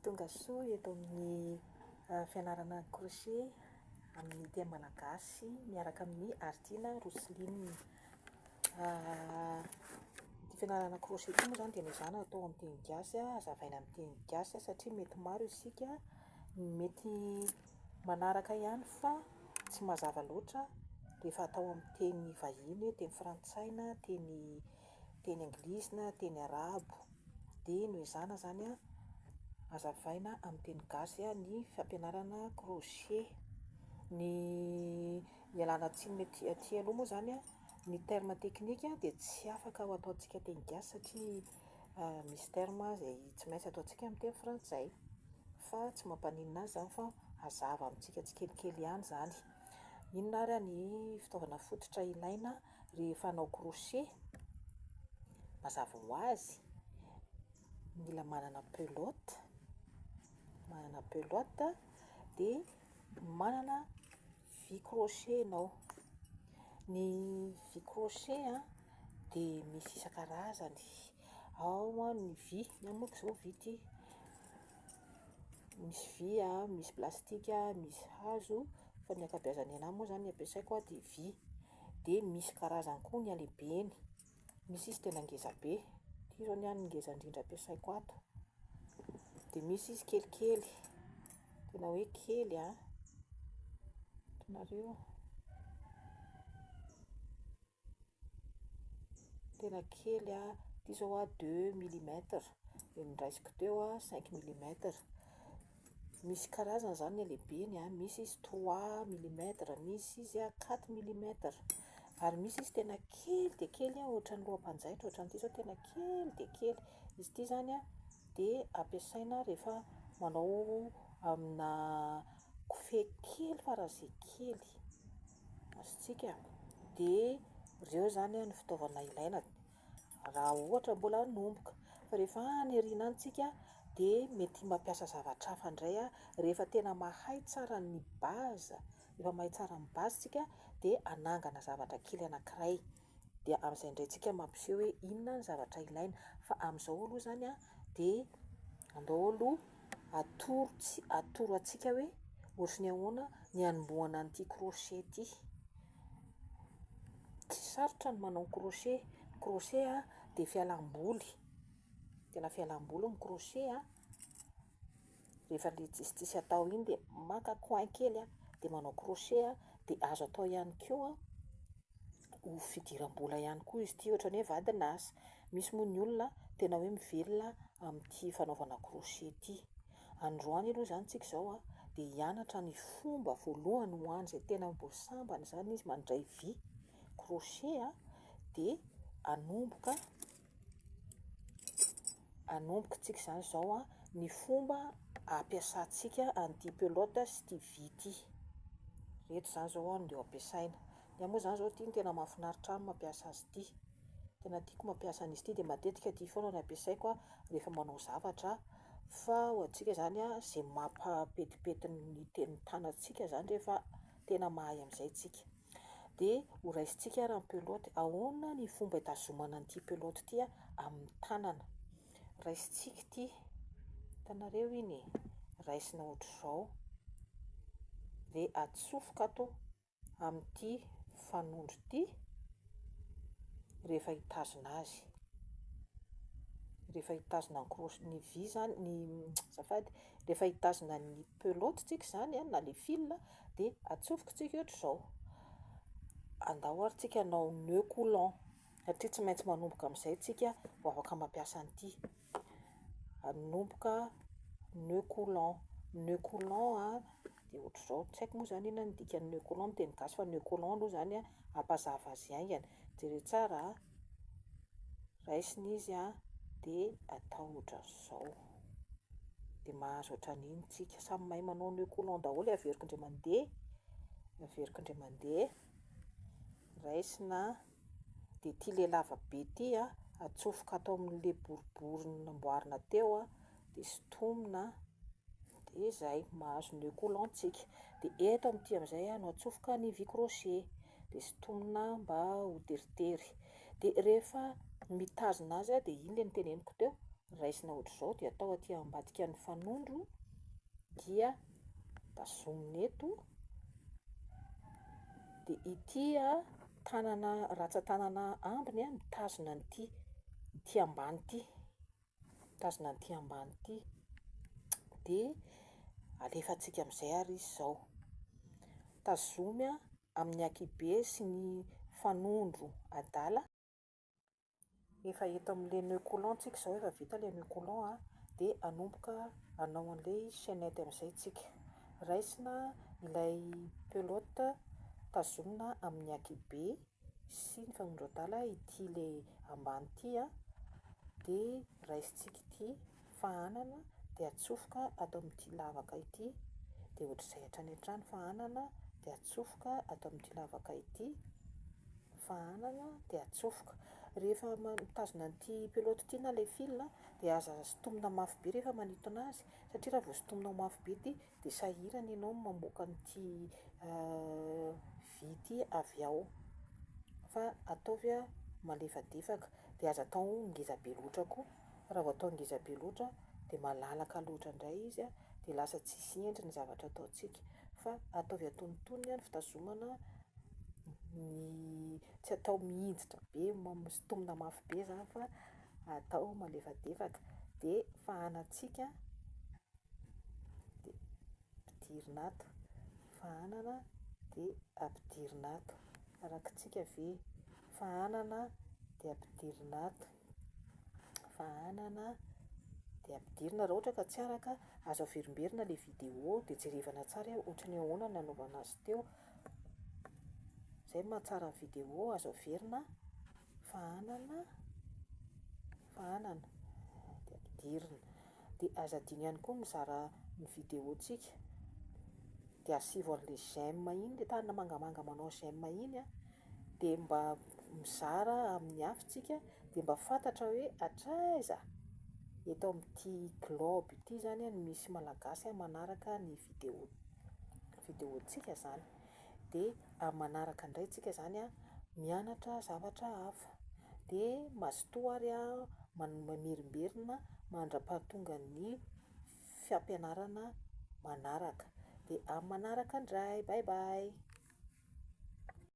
Tonga soa eto amin'ny fianarana crochet amin'ny teny malagasy miaraka amin'ny Ardina Roseline. Ity fianarana crochet ity moa zany dia mizana atao amin'ny teny gasy, azavaina amin'ny teny gasy satria mety maro isika, mety manaraka ihany fa tsy mazava loatra rehefa atao amin'ny teny vahiny, teny frantsay, teny anglizina, teny arabo. Dia no izana zany azavaina amin'ny teny gasy ny fampianarana crochet. Ny ialana tsiny aty aloha moa zany ny terme teknika dia tsy afaka ho ataontsika teny gasy satria misy terme izay tsy maintsy ataontsika amin'ny teny frantsay, fa tsy mampaninona azy zany fa hazava amintsika tsikelikely ihany zany. Inona ary ny fitaovana fototra ilaina rehefa hanao crochet? Mazava ho azy, mila manana pelote dia manana vy crochet ianao. Ny vy crochet dia misy isan-karazany. Ao ny vy, ny amoko zao vy ity, misy vy misy plastika, misy hazo, fa ny ankabeazan'ny anahy moa zany ny ampiasaiko dia vy. Dia misy karazany koa ny halehibeny, misy izy tena ngezabe, ity zao ny ngeza indrindra ampiasaiko ato. Dia misy izy kelikely, tena hoe kely hitanareo, tena kely ity zao 2 millimetre, niraisiko teo 5 millimetre. Misy karazana zany ny halehibeny, misy izy 3 millimetre, misy izy 4 millimetre, ary misy izy tena kely dia kely ohatran'ny loham-panjaitra, ohatran'ity zao tena kely dia kely. Izy ity zany dia ampiasaina rehefa manao amina kofehy kely faran'izay kely azontsika. Dia ireo zany ny fitaovana ilaina raha ohatra mbola hanomboka, fa rehefa any aoriana any tsika dia mety mampiasa zavatra hafa indray rehefa tena mahay tsara ny base. Rehefa mahay tsara ny base tsika dia anangana zavatra kely anankiray, dia amin'izay indray tsika mampiseho hoe inona ny zavatra ilaina. Fa amin'izao aloha zany dia andao aloha atoro antsika hoe ohatry ny ahoana ny anombohana an'ity crochet ity. Tsy sarotra ny manao crochet. Crochet dia fialam-boly, tena fialam-boly ny crochet. Rehefa ilay tsisitsisy atao iny dia maka coin kely dia manao crochet, dia azo atao ihany koa ho fidiram-bola ihany koa izy ity, ohatran'ny hoe vadin'asa. Misy moa ny olona tena hoe mivelona amin'ity fanaovana crochet ity. Androany aloha zany tsika izao dia hianatra ny fomba voalohany ho an'izay tena mbola sambany zany izy mandray vy crochet, dia anomboka tsika zany izao ny fomba ampiasantsika an'ity pelote sy ity vy ity. Reto zany izao ndeo ampiasaina. Ny moa zany izao ity tena mahafinaritra ny mampiasa azy ity, tena tiako mampiasa an'izy ity, dia matetika ity foana no ampiasaiko rehefa manao zavatra. Fa ho antsika zany izay mampapetipety ny tanantsika zany rehefa tena mahay amin'izay tsika. Dia ho raisintsika raha ny pelote, ahoana ny fomba hitazomana an'ity pelote ity amin'ny tanana. Raisintsika ity, hitanareo iny, raisina ohatr'izao, dia atsofoka ato amin'ity fanondro ity rehefa hitazona azy. Rehefa hitazona ny vy zany, rehefa hitazona ny pelote tsika zany na ilay fil, dia atsofoka tsika ohatr'izao. Andao ary tsika hanao nœud coulant satria tsy maintsy manomboka amin'izay tsika vao afaka mampiasa an'ity. Anomboka nœud coulant dia ohatr'izao, tsy haiko moa zany inona ny dikan'ny nœud coulant amin'ny teny gasy, fa nœud coulant aloha zany hampazava azy haingana. Jereo tsara, raisina izy dia atao ohatran'izao, dia mahazo ohatran'iny tsika. Samy mahay manao nœud coulant daholo, averiko indray mandeha, raisina. Dia ity le lava be ity atsofoka atao amin'ilay boribory namboarina teo, dia sintomina, dia izay mahazo nœud coulant tsika. Dia eto amin'ity amin'izay no atsofoka ny vy crochet, dia sintomina mba ho teritery. De rehefa mitazona azy de iny le niteneniko teo, raisina ohatr'izao de atao aty ambadika ny fanondro, dia tazomina eto, de ity tanana ratsan-tanana ambiny mitazona ity ambany ity, mitazona an'ity ambany ity, de alefantsika amin'izay ary izy zao, tazomy amin'ny ankibe sy ny fanondro adala. Efa eto amin'le nœud coulant tsika zao, efa vita le nœud coulant de anomboka anao an'le chaînette amin'izay tsika, raisina ilay pelote, tazomina amin'ny ankibe sy ny fanondro adala ity le ambany ity de raisintsika ity fahanana de atsofoka atao amin'ity lavaka ity, de ohatr'izay hatrany hatrany fahanana de atsofoka atao amin'ity lavaka ity, fahanana de atsofoka. Rehefa mitazona an'ity pelote ity na le fil de aza sontomina mafy be rehefa manito anazy, satria raha vao sontominao mafy be ity de sahirana ianao mamoaka an'ity vy ity avy ao, fa ataovy malefadefaka, de aza atao ngeza be loatra koa, raha vao atao ngeza be loatra de malalaka loatra indray izy de lasa tsisy endriny ny zavatra ataontsika, fa ataovy antonontonony ny fitazomana, tsy atao mihiditra be sontomina mafy be zany, fa atao malefadefaka, de fahanantsika de ampidirina ato, fahanana de ampidirina ato, arakitsika ve, fahanana de ampidirina ato, fahanana de ampidirina. Raha ohatra ka tsy araka, azo averimberina le vidéo de jerevana tsara ohatran'ny ahoana ny nanaovana azy teo, zay mahatsara ny vidéo, azo averina, fahanana, fahanana de ampidirina, de aza adino ihany koa mizara ny vidéontsika de asivo an'le j'aime iny, le tanana mangamanga manao j'aime iny de mba mizara amin'ny hafintsika, de mba fantatra hoe hatraiza eto amin'ity globe ity zany no misy malagasy manaraka ny vidéontsika zany, de manaraka indray tsika zany mianatra zavatra hafa, de mazotoa ary mamerimberina mandra-pahatonga ny fampianarana manaraka, de amin'ny manaraka indray, bye bye.